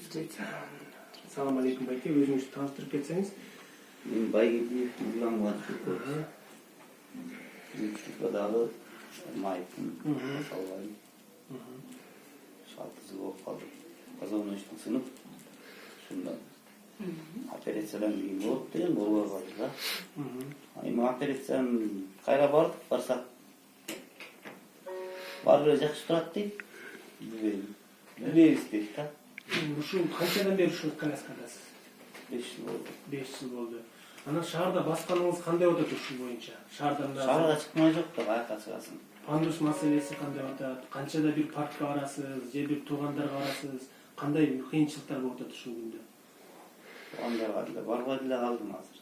Assalamu alaikum байке, өзүңүздү тааныштырып кетсеңиз. Мен Байгелдиев Нурлан Муратбеков. Чүркөдагы майкын салбайм. 6 жыл болуп калды. Позвоночник сынып. Ушундан операциядан кийин болот деген болбой калды да. Эми операцияны кайра бардык, барсак баары бир жакшы турат дейт. Билбейбиз дейт да. Ушул канчадан бери ушул коляскадасыз? 5 жыл болду. 5 жыл болду. Анан шаарда басканыңыз кандай атат ушул боюнча? Шаарга чыкмай жок да, каяка чыгасың? Пандус маселеси кандай атат? Канчада бир паркка барасыз, же бир туугандарга барасыз? Кандай кыйынчылыктар болуп атат ушул күндө? Туугандарга деле барбай деле калдым азыр.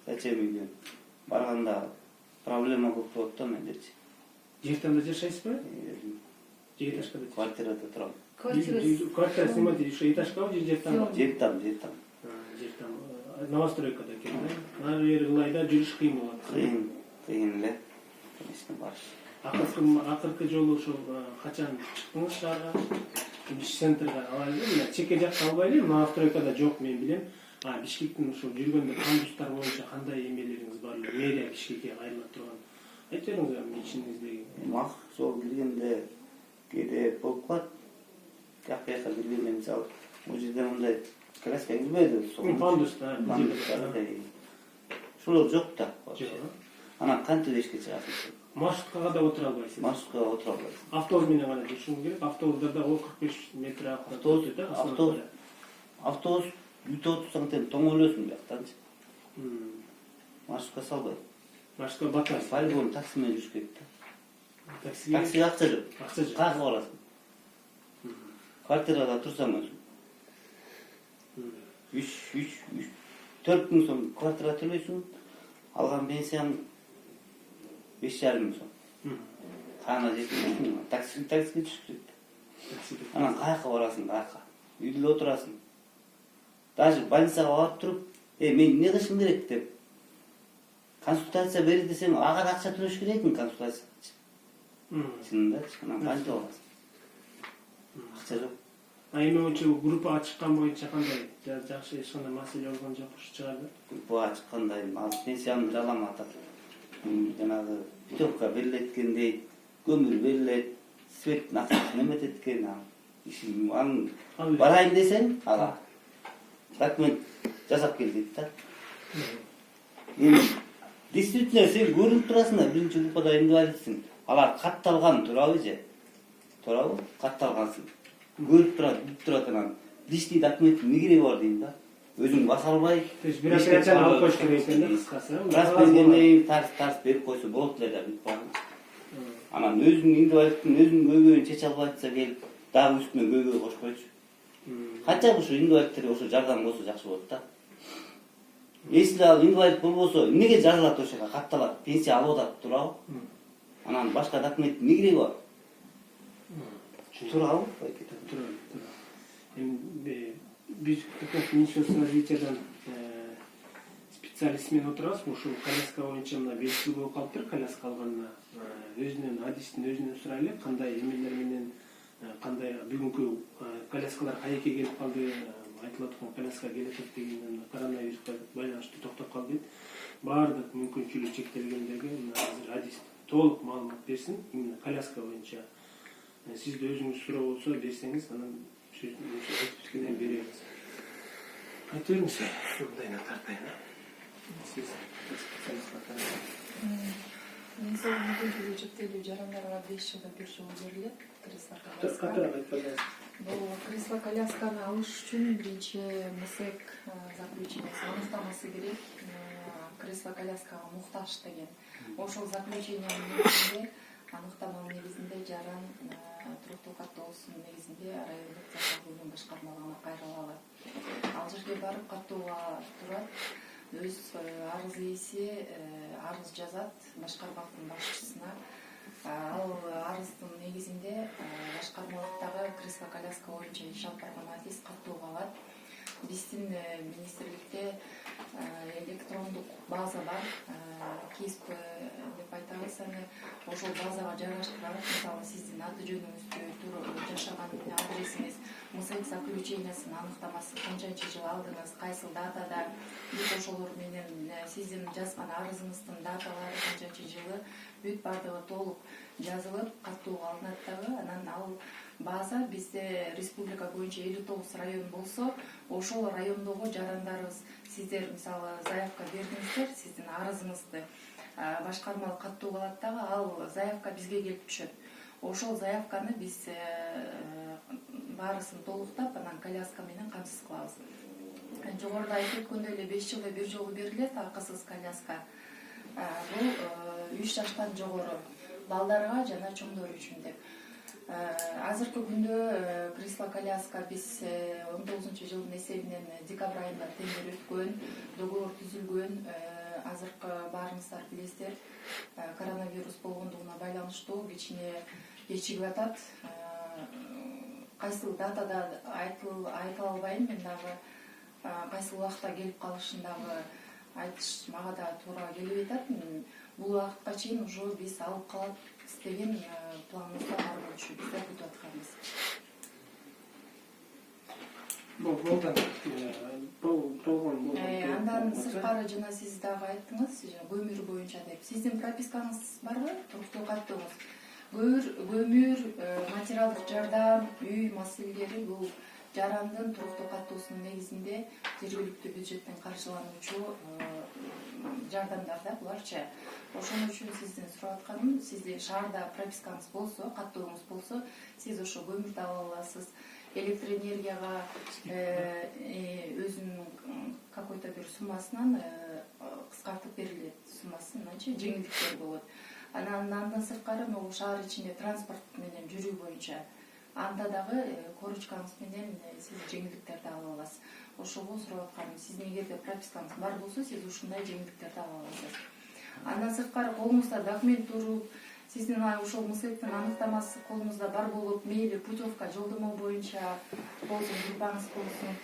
Зачем үйдөн? Барганда проблема көп болот да мендечи. Жертемде жашайсызбы? Же этажкада? Квартирада турам. Квартира снимаете, ушо этажкабы же жертам? Жертам. Жертам. Новостройкада экен, да? Ар бери ылайда жүрүш кыйын болот. Кыйын эле. Конечно, баш. Акыркы жолу ошол качан чыктыңыз шаарга? Центрга алайбы, мына чеке жакта албайлы, новостройкада жок мен билем. Бишкектин ошол жүргөндө пандустар боюнча кандай эмелериңиз бар эле? Мэрия Бишкекке кайрылып турган. Айтып бериңиз ичиңиздеги. Мак жол киргенде кээде болуп калат. Жакка киргенде мисалы, бул жерде мындай коляска кирбейди. Пандус да. Ушул жок да. Жок. Анан кантип эшикке чыгасың? Маршруткага да отура албайсыз. Маршруткага отура албайсың. Автобус менен гана жүрүшүң керек. Автобустарда 45 метр Автобус бүтүп отурсаң тең тоң өлөсүң жактанчы. Маршрутка салбай. Маршрутка батасың. По-любому такси менен жүрүш керек да. Такси акча жок. Акча жок. Каяка барасың? Квартирада турсаң өзүң. 4 миң сом квартира төлөйсүң. Алган пенсияң 5,5 миң сом. Кана жетпейсиң, таксиге түшүп кетти. Анан каяка барасың, каяка? Үйдө отурасың. Даже больницага барып туруп, мен эмне кылышым керек деп консультация бери десең, ага да акча төлөш керекми консультация? Чынындачы, анан канча аласың? Акча жок. Эми боюнча группага чыккан боюнча кандай? Жакшы эч кандай маселе болгон жок, чыгарды. Группага чыккандай, азыр пенсиямды алам атат. Жанагы путевка берилет экен, көмүр берилет, свет акчасын эметет экен. Анан барайын десең, ага документ жасап кел дейт да. Эми действительно сен көрүнүп турасың да, биринчи группада инвалидсиң. Алар катталган туурабы же? Туурабы? Катталгансың. Көрүп турат анан личный документ эмне кереги бар дейм да. Өзүң баса албай, бир операцияны алып коюш керек экен да, кыскасы. Раз бергенден тарс берип койсо болот эле да, бүт баары. Анан өзүң инвалидтин өзүң көйгөйүн чече албай атса келип, дагы үстүнө көйгөй кошпойчу. Кача ушу инвалидтер ошо жардам болсо жакшы болот да. Если ал инвалид болбосо, эмнеге жазылат ошого, катталат, пенсия алып атат, туурабы? Анан башка документ эмне кереги бар? Туурабы? Туурабы. Эми биз Министерство развитиядан специалист менен отурабыз. Ушул коляска боюнча мына 5 жыл болуп калыптыр коляска алганына. Өзүнүн адистин өзүнөн сурайлы, кандай эмелер менен, кандай бүгүнкү коляскалар кайерге келип калды, айтылып аткан коляска келип атат деген коронавируска байланыштуу токтоп калды. Баардык мүмкүнчүлүк чектелгендерге азыр адист толук маалымат берсин. Именно коляска боюнча сизде өзүңүз суроо болсо берсеңиз, анан сөзүн беребиз. Айтып бериңиз, мындай тартайын. Сиз Мен мүмкүнчүлүгү чектелүү жарандарга 5 жылда бир жолу берилет. Кресло-коляска. Бул кресло-колясканы алыш үчүн биринчи МСЭК заключениясы аныктамасы керек. Кресло-коляскага муктаж деген. Ошол заключениянын негизинде, аныктаманын негизинде жаран туруктуу каттоосунун негизинде райондук жашоо бөлүмү башкармалыгына кайрыла алат. Ал жерге барып каттууга турат. Өз арыз ээси арыз жазат башкармактын башчысына. Ал арыздын негизинде башкармалыктагы кресло-коляска боюнча иш алып барган адис каттуу калат. Биздин министрликте электрондук база бар, КИСП деп айтабыз. Аны ошол базага жайгаштырып, мисалы сиздин аты жөнүңүздү, жашаган адресиңиз, МСЭК заключениясынын аныктамасы, канчанчы жыл алдыңыз, кайсыл датада, бүт ошолор менен сиздин жазган арызыңыздын даталары, канчанчы жылы, бүт бардыгы толук жазылып, каттоого алынат дагы. Анан ал база бизде республика боюнча 59 район болсо, ошол райондогу жарандарыбыз, сиздер мисалы заявка бердиңиздер, сиздин арызыңызды башкармалык каттоого алат дагы, ал заявка бизге келип түшөт. Ошол заявканы биз баарысын толуктап, анан коляска менен камсыз кылабыз. Жогоруда айтып өткөндөй эле 5 жылда бир жолу берилет акысыз коляска. Бул 3 жаштан жогору балдарга жана чоңдор үчүн деп. Азыркы күндө кресло коляска биз 19 жылдын эсебинен декабрь айында тендер өткөн, договор түзүлгөн. Азыркы баарыңыздар билесиздер, коронавирус болгондугуна байланыштуу кичине кечигип атат. Кайсыл датада айта албайм, мен дагы кайсыл убакта келип калышын дагы айтыш мага да туура келбей атат. Бул убакытка чейин уже биз алып калат деген планыбызда бар болчу, биз да күтүп атканбыз. Андан сырткары жана сиз дагы айттыңыз, көмүр боюнча деп. Сиздин пропискаңыз барбы? Туруктуу каттооңуз. Көмүр, материалдык жардам, үй маселелери бул жарандын туруктуу каттоосунун негизинде жергиликтүү бюджеттен каржылануучу жардамдар да буларчы. Ошон үчүн сизден сурап атканым, сиздин шаарда пропискаңыз болсо, каттооңуз болсо, сиз ошо көмүрдү ала аласыз. Электроэнергияга өзүнүн какой-то бир суммасынан кыскартып берилет, суммасынанчы жеңилдиктер болот. Андан сырткары могу шаар ичинде транспорт менен жүрүү боюнча анда дагы корочкаңыз менен сиз жеңилдиктерди ала аласыз. Ошого сурап атканым, сиздин эгерде пропискаңыз бар болсо, сиз ушундай жеңилдиктерди ала аласыз. Андан сырткары колуңузда документ туруп, сиздин ошол МСЭКтин аныктамасы колуңузда бар болуп, мейли путевка жолдомо боюнча болсун, группаңыз болсун,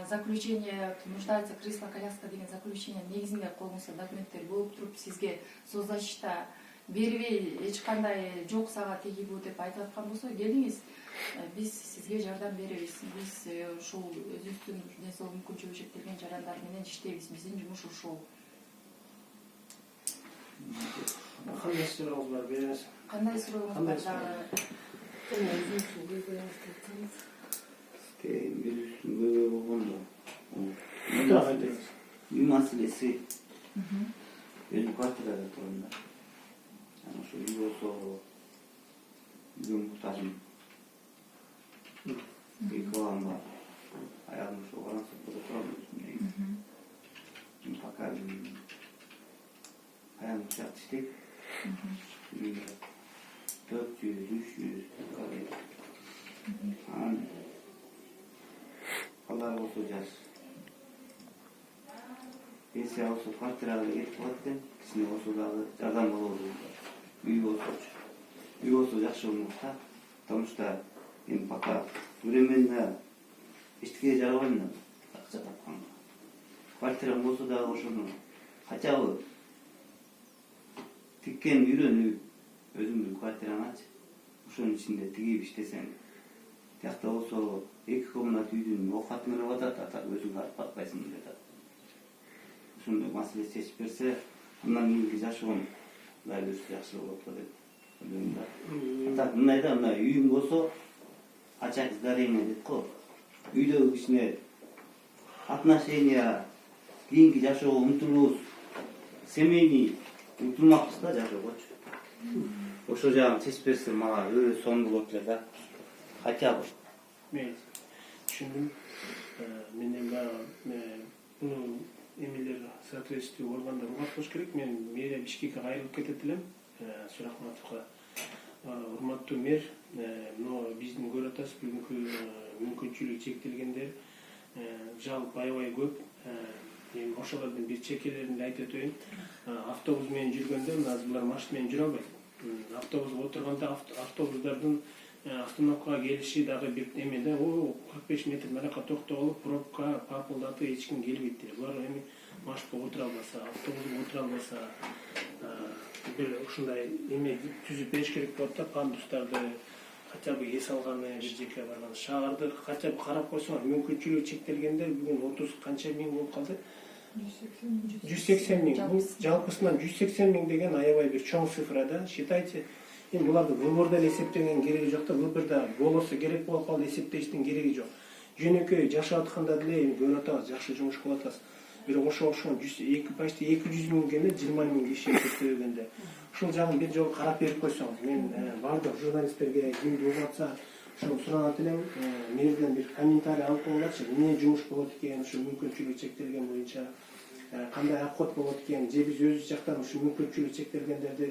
заключение нуждается кресло коляска деген заключение негизинде колуңузда документтер болуп туруп, сизге соцзащита бербей эч кандай жок сага тигибүү деп айтып аткан болсо, келиңиз, биз сизге жардам беребиз. Биз ушул өзүбүздүн ден соолук мүмкүнчүлүгү чектелген жарандар менен иштейбиз. Биздин жумуш ушул. Кандай сурооңуз бар, бериңиз. Кандай сурооңуз бар дагы? Бирүүсүн көбөй болгондо. Үй маселеси. Өзүм квартирада турам да. Ошо үй болсо, үйгө муктажым. Эки балам бар. Аягым ошо Орансовдо турам өзүм. Пока аягым жакшы иштейт. 400-300 калай. Балдар болсо жаш. Эси ошо квартирага кетип калат экен, кичине болсо дагы жардам болобу. Үй болсо жакшы болмок да. Потому что мен пока временно эчтекеге жарабайм да, акча тапканга. Квартирам болсо дагы ошону хотя бы тиккен үйрөнүп, өзүңдүн квартираңачы, ошонун ичинде тигип иштесең, тиякта болсо 2 комнат үйдүн оокатын ырып атат, өзүң арып батпайсың деп атат. Ошондой маселе чечип берсе, андан кийинки жашоом Кудай буюрса жакшы болот го деп ойлойм да. Так мындай да, мына үйүң болсо, очаг сгорения дейт го. Үйдөгү кичине отношения, кийинки жашоого умтулуус, семейный умтулмакчы да жашоогочу. Ошо жагын чечип берсе мага өбө сонун болот эле да. Хотя бы. Мен түшүндүм. Менден буну эмелер соответствие органдар урматташ керек. Мен мэрия Бишкекке кайрылып кетет элем. Сурахматовго. Урматтуу мэр, но биздин көрүп атасыз, бүгүнкү мүмкүнчүлүгү чектелгендер жалпы аябай көп. Мен ошолордун бир чекелерин айтып өтөйүн. Автобус менен жүргөндө, азыр булар машина менен жүрө албайт. Автобуска отурганда автобустардын остановкага келиши дагы бир эмеде 45 метр наракка токтолуп пробка папылдатып эч ким келбейт дейт. Булар эми маршрутка отура албаса, автобуска отура албаса бир ушундай эме түзүп бериш керек болот да, пандустарды хотя бы эс алганы бир жеке барган шаарды хотя бы карап койсоңор, мүмкүнчүлүгү чектелгендер бүгүн 30 канча миң болуп калды? 180 миң. Бул жалпысынан 180 миң деген аябай бир чоң цифра да. Считайте, эми буларды выбордо эле эсептеген кереги жок да, выбордо болосо керек болуп калды эсептештин кереги жок. Жөнөкөй жашап атканда деле эми көрүп атабыз, жакшы жумуш кылып атабыз. Бирок ошон почти 200 миң гана 20 миң киши эсептегенде ушул жагын бир жолу карап берип койсоңуз, мен бардык журналисттерге кимди угуп атса ошол суранат элем, мэрден бир комментарий алып коюңарчы, эмне жумуш болот экен, ушу мүмкүнчүлүгү чектелген боюнча кандай акыбат болот экен, же биз өзүбүз жактан ушу мүмкүнчүлүгү чектелгендерди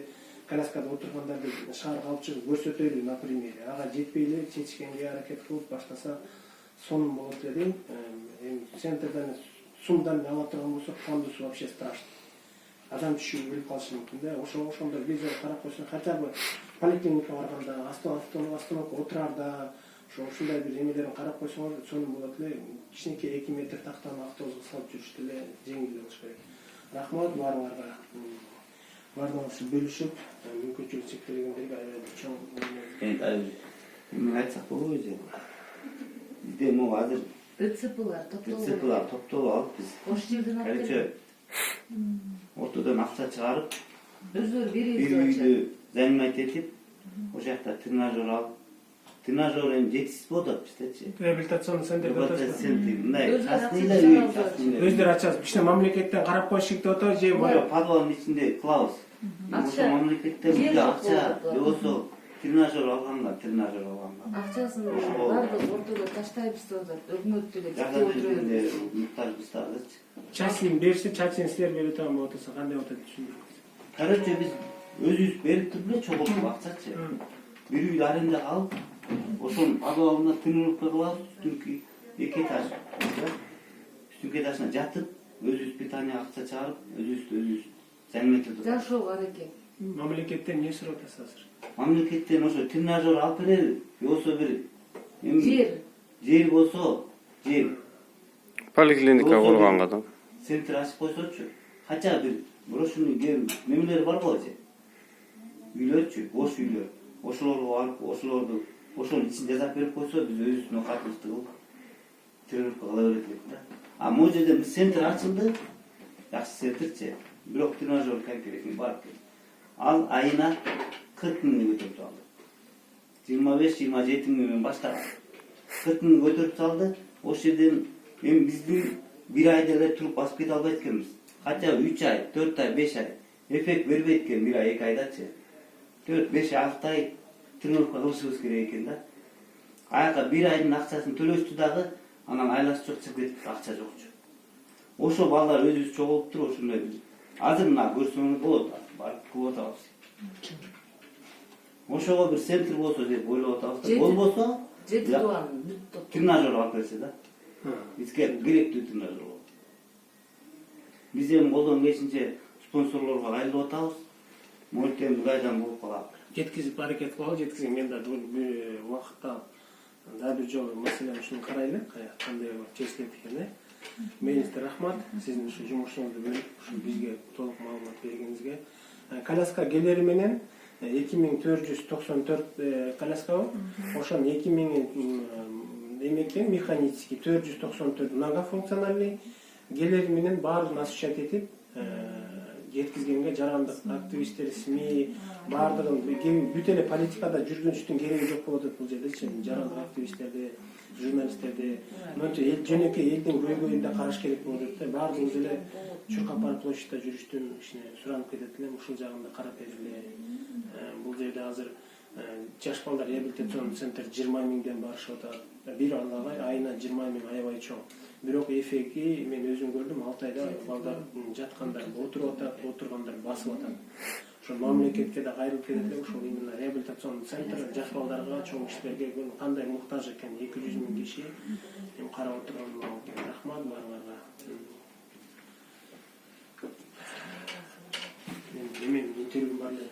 коляскада отургандарды шаарга алып чыгып көрсөтөлү, например. Ага жетпей эле чечкенге аракет кылып баштаса сонун болот эле дейм. Эми центрден сумдан ала турган болсок, пандус вообще страшно. Адам түшүп өлүп калышы мүмкүн да. Ошондо бир жолу карап койсоң, хотя бы поликлиникага барганда, остановка отурарда, ушундай бир эмелерин карап койсоңор сонун болот эле. Кичинекей 2 метр тактаны автобуска салып жүрүштү эле жеңил болуш керек. Рахмат баарыңарга. Баардыгыңыз бөлүшүп, мүмкүнчүлүгү чектелгендерге аябай чоң мен айтсак болобу же? Бизде могу азыр ДЦПлар топтолуп алып биз ош жерден алып короче ортодон акча чыгарып өздөрү бир беребиз үйдү занимать этип ошол жакта тренажер алып, тренажер эми жетишсиз болуп атат биздечи. Реабилитационный центр деп атасызбы? Мындай өздөрү ачасыз. Иште мамлекеттен карап коюш керек деп атабы же бар? Подвалдын ичинде кылабыз. Ошо мамлекеттен бизде акча болсо тренажер алганга. Акчасын бардык ортодо таштайбыз деп атат. Өкмөт деле жактырбызда муктажбыздардычы. Чачын берсе, чачын силер бере турган болуп атса кандай болот түшүндүрүңүз. Короче биз өзүбүз берип туруп эле чогултуп акчачы. Бир үйдү аренда алып, ошонун подвалына тренировка кылабыз, үстүнкү 2 этаж. Үстүнкү этажына жатып, өзүбүз питание акча чыгарып, өзүбүз занимать жашоо аракет. Мамлекеттен эмне сурап атасыз азыр? Мамлекеттен ошо тренажер алып берели, болсо бир жер болсо, жер поликлиника курганга да. Центр ачып койсочу, хотя бир брошенный немелер бар го же. Үйлөрчү, бош үйлөр. Ошолорго алып, ошонун ичинде жазап берип койсо, биз өзүбүздүн окатыбызды кылып тренировка кыла берет элек да. А могу жерде бир центр ачылды, жакшы центрчи. Бирок тренажер керек бар. Ал айына 40 миңге көтөрүп салды. 25-27 миңден баштап 40 миң көтөрүп салды. Ошол жерден эми биздин бир айда эле туруп басып кете албайт экенбиз. Хотя 3 ай, 4 ай, 5 ай эффект бербейт экен, бир ай, 2 айдачы. 4-5-6 ай тренировка кылышыбыз керек экен да. Аяка бир айдын акчасын төлөштү дагы, анан айласы жок чыгып кетип акча жокчу. Ошо балдар өзүбүз чогулуп туруп ошондой бир азыр мына көрсөңүз болот, барып кылып атабыз. Ошого бир центр болсо деп ойлоп атабыз. Болбосо, тренажер алып берсе да. Бизге керектүү тренажер болот. Биз эми колдон келишинче спонсорлорго кайрылып атабыз. Мөлтем кайдан болуп калат. Жеткизип аракет кылалы, жеткизип мен да бир убакытта да бир жолу маселени ушуну карайлы, кандай болуп чечилет экен. Министр рахмат, сиздин ушу жумушуңузду бөлүп, ушу бизге толук маалымат бергениңизге. Коляска келери менен 2494 коляска бар. Ошон 2000 эмекен механический 494 многофункциональный келери менен баарын осуществлять этип жеткизгенге жарандык активисттер, СМИ баардыгын бүт эле политикада жүргүнүштүн кереги жок болот бул жердечи. Жарандык активисттерди, журналисттерди, мынча жөнөкөй элдин көйгөйүндө караш керек болот да. Баардыгыбыз эле Чуркапар площадьта жүрүштүн ишине суранып кетет элем, ушул жагында карап бериле. Бул жерде азыр жаш балдар реабилитационный центр 20 миңден барышып атат. Бир айына 20 миң аябай чоң. Бирок эффекти мен өзүм көрдүм, 6 айда балдар жаткандар отуруп атат, отургандар басып атат. Ошо мамлекетке да кайрылып кетет эле, ошол именно реабилитационный центр жаш балдарга, чоң кишилерге кандай муктаж экен 200 миң киши эми карап отурган. Рахмат баарыңарга. Мен интервью бар эле.